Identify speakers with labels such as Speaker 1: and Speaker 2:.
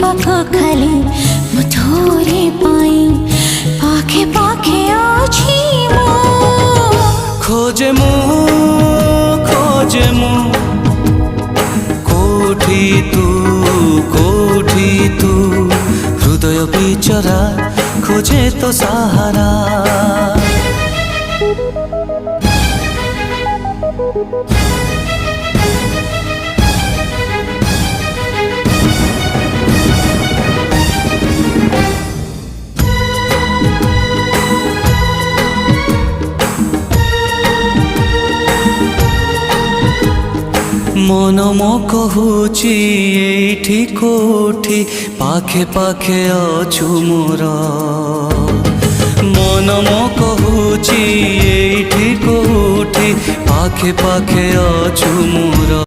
Speaker 1: पाख खाली मथोरे पाई पाखे पाखे अछि मो
Speaker 2: खोजे मु कोठी तू हृदय बिचरा खोजे तो सहारा मन मो कहूची एठी कोठी पाखे पाखे अछु मोर मन मो कहूची एठी कोठी पाखे पाखे अछु मोर।